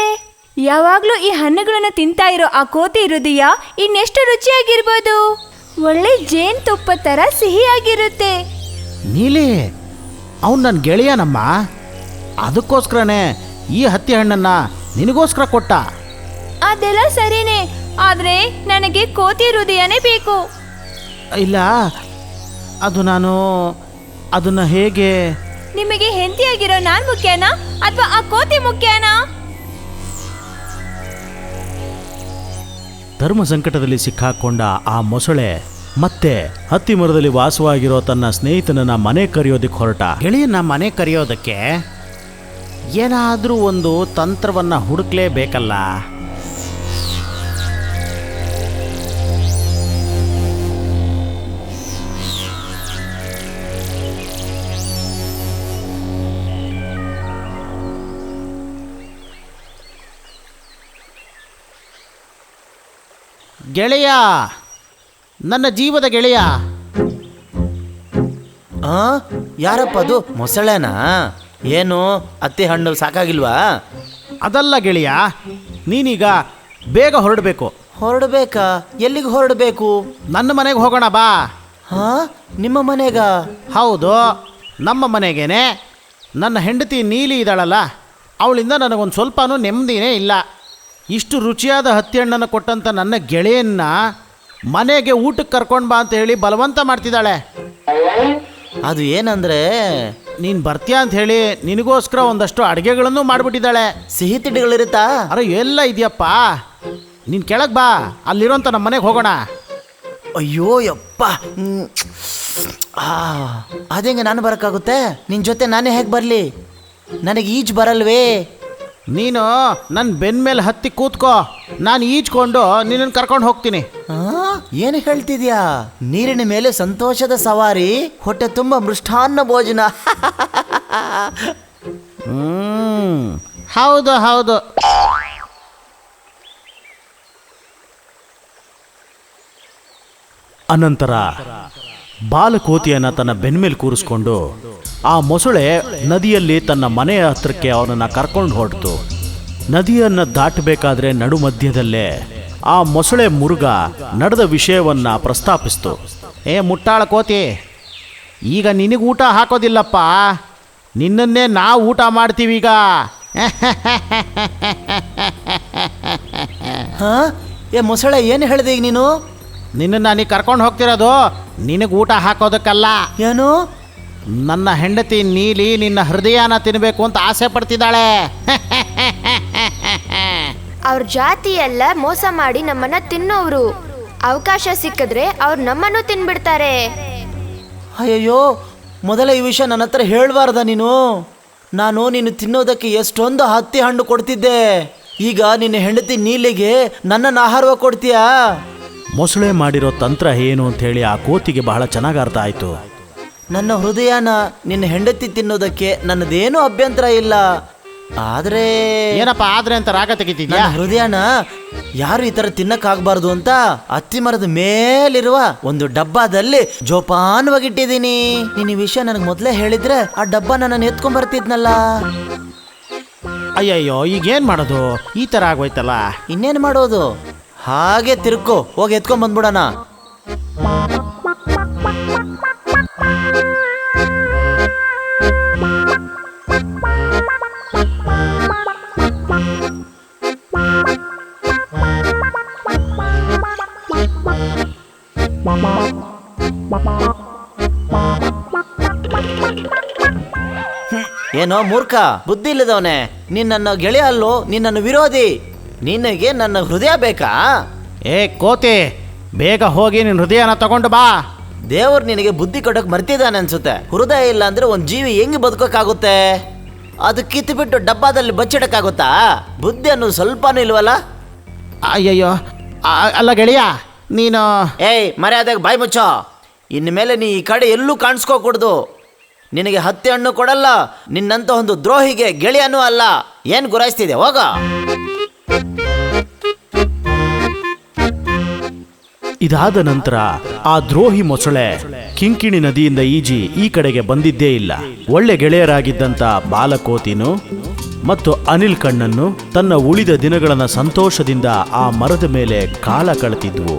[SPEAKER 1] ಯಾವಾಗ್ಲೂ ಈ ಹಣ್ಣುಗಳನ್ನ ತಿಂತಾ ಇರೋ ಆ ಕೋತಿ ಹೃದಯ ಇನ್ನೆಷ್ಟು ರುಚಿಯಾಗಿರ್ಬೋದು. ಒಳ್ಳೆ ಜೇನ್ ತುಪ್ಪ ತರ ಸಿಹಿಯಾಗಿರುತ್ತೆ.
[SPEAKER 8] ನೀಲಿ, ಅವನು ನನ್ನ ಗೆಳೆಯನಮ್ಮ, ಅದಕ್ಕೋಸ್ಕರನೇ ಈ ಹತ್ತಿ ಹಣ್ಣನ್ನ ನಿನಗೋಸ್ಕರ ಕೊಟ್ಟ.
[SPEAKER 1] ಅದೆಲ್ಲ ಸರಿನೇ, ಆದ್ರೆ ನನಗೆ ಕೋತಿ ಹೃದಯನೇ ಬೇಕು.
[SPEAKER 8] ಇಲ್ಲ, ಅದನ್ನ ಹೇಗೆ?
[SPEAKER 1] ನಿಮಗೆ ಹೆಂಡತಿಯಾಗಿರೋ ನಾನ್ ಮುಖ್ಯನಾ ಅಥವಾ ಆ ಕೋತಿ ಮುಖ್ಯನಾ?
[SPEAKER 8] ಧರ್ಮ ಸಂಕಟದಲ್ಲಿ ಸಿಕ್ಕಾಕೊಂಡ ಆ ಮೊಸಳೆ ಮತ್ತೆ ಹತ್ತಿ ಮರದಲ್ಲಿ ವಾಸವಾಗಿರೋ ತನ್ನ ಸ್ನೇಹಿತನನ್ನ ಮನೆ ಕರೆಯೋದಕ್ಕೆ ಹೊರಟ. ಗೆಳೆಯನ್ನ ಮನೆ ಕರೆಯೋದಕ್ಕೆ ಏನಾದರೂ ಒಂದು ತಂತ್ರವನ್ನ ಹುಡುಕ್ಲೇಬೇಕಲ್ಲ. ಗೆಳೆಯ, ನನ್ನ ಜೀವದ ಗೆಳೆಯ.
[SPEAKER 10] ಯಾರಪ್ಪ ಅದು? ಮೊಸಳೆನಾ? ಏನು ಹತ್ತಿ ಹಣ್ಣು ಸಾಕಾಗಿಲ್ವಾ?
[SPEAKER 8] ಅದಲ್ಲ ಗೆಳೆಯ, ನೀನೀಗ ಬೇಗ ಹೊರಡಬೇಕು.
[SPEAKER 10] ಹೊರಡಬೇಕಾ? ಎಲ್ಲಿಗೆ ಹೊರಡಬೇಕು?
[SPEAKER 8] ನನ್ನ ಮನೆಗೆ ಹೋಗೋಣ ಬಾ.
[SPEAKER 10] ಹಾ, ನಿಮ್ಮ ಮನೆಗ?
[SPEAKER 8] ಹೌದು, ನಮ್ಮ ಮನೆಗೇನೆ. ನನ್ನ ಹೆಂಡತಿ ನೀಲಿ ಇದ್ದಾಳಲ್ಲ, ಅವಳಿಂದ ನನಗೊಂದು ಸ್ವಲ್ಪನೂ ನೆಮ್ಮದಿನೇ ಇಲ್ಲ. ಇಷ್ಟು ರುಚಿಯಾದ ಹತ್ತಿ ಹಣ್ಣನ್ನು ಕೊಟ್ಟಂಥ ನನ್ನ ಗೆಳೆಯನ್ನ ಮನೆಗೆ ಊಟಕ್ಕೆ ಕರ್ಕೊಂಡು ಬಾ ಅಂತ ಹೇಳಿ ಬಲವಂತ ಮಾಡ್ತಿದ್ದಾಳೆ.
[SPEAKER 10] ಅದು ಏನಂದ್ರೆ,
[SPEAKER 8] ನೀನು ಬರ್ತೀಯಾ ಅಂತ ಹೇಳಿ ನಿನಗೋಸ್ಕರ ಒಂದಷ್ಟು ಅಡುಗೆಗಳನ್ನು ಮಾಡಿಬಿಟ್ಟಿದ್ದಾಳೆ.
[SPEAKER 10] ಸಿಹಿ ತಿಂಡಿಗಳಿರುತ್ತಾ?
[SPEAKER 8] ಅರೆ, ಎಲ್ಲ ಇದೆಯಪ್ಪ. ನೀನು ಕೆಳಗೆ ಬಾ, ಅಲ್ಲಿರೋಂಥ ನಮ್ಮ ಮನೆಗೆ ಹೋಗೋಣ.
[SPEAKER 10] ಅಯ್ಯೋ ಯಪ್ಪ, ಅದೇಂಗೆ ನಾನು ಬರೋಕ್ಕಾಗುತ್ತೆ? ನಿನ್ನ ಜೊತೆ ನಾನೇ ಹೇಗೆ ಬರಲಿ? ನನಗೆ ಈಜು ಬರಲ್ವೇ?
[SPEAKER 8] ನೀನು ನನ್ನ ಬೆನ್ನ ಮೇಲೆ ಹತ್ತಿ ಕೂತ್ಕೋ, ನಾನು ಈಜ್ಕೊಂಡು ನಿನ್ನನ್ನು ಕರ್ಕೊಂಡು ಹೋಗ್ತೀನಿ.
[SPEAKER 10] ಏನು ಹೇಳ್ತಿದ್ಯಾ? ನೀರಿನ ಮೇಲೆ ಸಂತೋಷದ ಸವಾರಿ, ಹೊಟ್ಟೆ ತುಂಬ ಮೃಷ್ಟಾನ್ನ ಭೋಜನ.
[SPEAKER 8] ಹೌದು ಹೌದು. ಅನಂತರ ಬಾಲಕೋತಿಯನ್ನ ತನ್ನ ಬೆನ್ಮೇಲೆ ಕೂರಿಸ್ಕೊಂಡು ಆ ಮೊಸಳೆ ನದಿಯಲ್ಲಿ ತನ್ನ ಮನೆಯ ಹತ್ರಕ್ಕೆ ಅವನನ್ನು ಕರ್ಕೊಂಡು ಹೊರಟಿತು. ನದಿಯನ್ನು ದಾಟಬೇಕಾದ್ರೆ ನಡು ಮಧ್ಯದಲ್ಲೇ ಆ ಮೊಸಳೆ ಮುರುಗ ನಡೆದ ವಿಷಯವನ್ನ ಪ್ರಸ್ತಾಪಿಸ್ತು. ಮುಟ್ಟಾಳ ಕೋತಿ, ಈಗ ನಿನಗೆ ಊಟ ಹಾಕೋದಿಲ್ಲಪ್ಪ, ನಿನ್ನನ್ನೇ ನಾವು ಊಟ ಮಾಡ್ತೀವೀಗ.
[SPEAKER 10] ಮೊಸಳೆ, ಏನು ಹೇಳಿದೆ ಈಗ ನೀನು?
[SPEAKER 8] ನಿನ್ನನ್ನು ನೀ ಕರ್ಕೊಂಡು ಹೋಗ್ತಿರೋದು ನಿನಗೆ ಊಟ ಹಾಕೋದಕ್ಕಲ್ಲ.
[SPEAKER 10] ಏನು?
[SPEAKER 8] ನನ್ನ ಹೆಂಡತಿ ನೀಲಿ ನಿನ್ನ ಹೃದಯನ ತಿನ್ನಬೇಕು ಅಂತ ಆಸೆ ಪಡ್ತಿದ್ದಾಳೆ.
[SPEAKER 9] ಅವ್ರ ಜಾತಿ ಎಲ್ಲ ಮೋಸ ಮಾಡಿ ನಮ್ಮನ್ನ ತಿನ್ನೋರು. ಅವಕಾಶ ಸಿಕ್ಕಿದ್ರೆ ಅವ್ರು ನಮ್ಮನ್ನು ತಿನ್ಬಿಡ್ತಾರೆ.
[SPEAKER 10] ಅಯ್ಯಯ್ಯೋ, ಮೊದಲ ಈ ವಿಷಯ ನನ್ನ ಹತ್ರ ಹೇಳ್ಬಾರ್ದ ನೀನು? ನೀನು ತಿನ್ನೋದಕ್ಕೆ ಎಷ್ಟೊಂದು ಹತ್ತಿ ಹಣ್ಣು ಕೊಡ್ತಿದ್ದೆ. ಈಗ ನಿನ್ನ ಹೆಂಡತಿ ನೀಲಿಗೆ ನನ್ನನ್ನು ಆಹಾರವಾಗಿ ಕೊಡ್ತೀಯಾ?
[SPEAKER 8] ಮೊಸಳೆ ಮಾಡಿರೋ ತಂತ್ರ ಏನು ಅಂತ ಹೇಳಿ ಆ ಕೋತಿಗೆ ಬಹಳ ಚೆನ್ನಾಗಿ ಅರ್ಥ ಆಯ್ತು.
[SPEAKER 10] ನನ್ನ ಹೃದಯನ ನಿನ್ನ ಹೆಂಡತಿ ತಿನ್ನೋದಕ್ಕೆ ನನ್ನದೇನೂ ಅಭ್ಯಂತರ ಇಲ್ಲ. ಆದ್ರೆ
[SPEAKER 8] ಏನಪ್ಪ ಆದ್ರೆ ಅಂತ ರಾಗ ತೆಗಿತಿದ್ಯಾ?
[SPEAKER 10] ನನ್ನ ಹೃದಯನ ಯಾರು ಈ ತರ ತಿನ್ನಕ್ಕಾಗಬಾರ್ದು ಅಂತ ಹತ್ತಿ ಮರದ ಮೇಲಿರುವ ಒಂದು ಡಬ್ಬದಲ್ಲಿ ಜೋಪಾನವಾಗಿಟ್ಟಿದ್ದೀನಿ. ನೀನು ಈ ವಿಷಯ ನನಗೆ ಮೊದಲೇ ಹೇಳಿದ್ರೆ ಆ ಡಬ್ಬನ ನಾನು ಎತ್ಕೊಂಡ್ ಬರ್ತಿದ್ನಲ್ಲ.
[SPEAKER 8] ಅಯ್ಯಯ್ಯೋ, ಈಗೇನ್ ಮಾಡೋದು? ಈ ತರ ಆಗೋಯ್ತಲ್ಲ.
[SPEAKER 10] ಇನ್ನೇನು ಮಾಡೋದು? ಹಾಗೆ ತಿರ್ಕೋ, ಹೋಗಿ ಎತ್ಕೊಂಡ್ ಬಂದ್ಬಿಡೋಣ. ಏನೋ ಮೂರ್ಖ, ಬುದ್ಧಿ ಇಲ್ಲದವನೇ, ನೀನ್ ನನ್ನ ಗೆಳೆಯ ಅಲ್ಲೋ, ನೀನ್ ನನ್ನ ವಿರೋಧಿ. ನಿನಗೆ ನನ್ನ ಹೃದಯ ಬೇಕಾ?
[SPEAKER 8] ಏ ಕೋತಿ, ಬೇಗ ಹೋಗಿ ನಿನ್ನ ಹೃದಯನ ತಗೊಂಡು ಬಾ.
[SPEAKER 10] ದೇವ್ರು ನಿನಗೆ ಬುದ್ಧಿ ಕೊಡಕ್ ಮರ್ತಿದ್ದಾನೆ ಅನ್ಸುತ್ತೆ. ಹೃದಯ ಇಲ್ಲ ಅಂದ್ರೆ ಒಂದ್ ಜೀವಿ ಹೆಂಗ್ ಬದುಕೋಕ್ಕಾಗುತ್ತೆ? ಅದು ಕಿತ್ತುಬಿಟ್ಟು ಡಬ್ಬಾದಲ್ಲಿ ಬಚ್ಚಿಡಕ್ಕಾಗುತ್ತಾ? ಬುದ್ಧಿ ಅನ್ನೋದು ಸ್ವಲ್ಪನೂ ಇಲ್ವಲ್ಲ?
[SPEAKER 8] ಅಯ್ಯಯ್ಯೋ, ಅಲ್ಲ ಗೆಳೆಯ, ನೀನು
[SPEAKER 10] ಏಯ್ ಮರ್ಯಾದಾಗ ಬಾಯ್ ಮುಚ್ಚೋ. ಇನ್ಮೇಲೆ ನೀ ಈ ಕಡೆ ಎಲ್ಲೂ ಕಾಣಿಸ್ಕೋಕೂಡ್ದು. ನಿನಗೆ ಹತ್ತಿ ಹಣ್ಣು ಕೊಡಲ್ಲ, ನಿನ್ನಂತ ಒಂದು ದ್ರೋಹಿಗೆ ಗೆಳೆಯನೂ ಅಲ್ಲ. ಏನ್ ಗುರಾಯಿಸ್ತಿದೆ, ಹೋಗ.
[SPEAKER 8] ಇದಾದ ನಂತರ ಆ ದ್ರೋಹಿ ಮೊಸಳೆ ಕಿಂಕಿಣಿ ನದಿಯಿಂದ ಈಜಿ ಈ ಕಡೆಗೆ ಬಂದಿದ್ದೇ ಇಲ್ಲ. ಒಳ್ಳೆ ಗೆಳೆಯರಾಗಿದ್ದಂಥ ಬಾಲಕೋತಿನು ಮತ್ತು ಅನಿಲ್ ಕಣ್ಣನ್ನು ತನ್ನ ಉಳಿದ ದಿನಗಳನ್ನ ಸಂತೋಷದಿಂದ ಆ ಮರದ ಮೇಲೆ ಕಾಲ ಕಳೆದಿದ್ವು.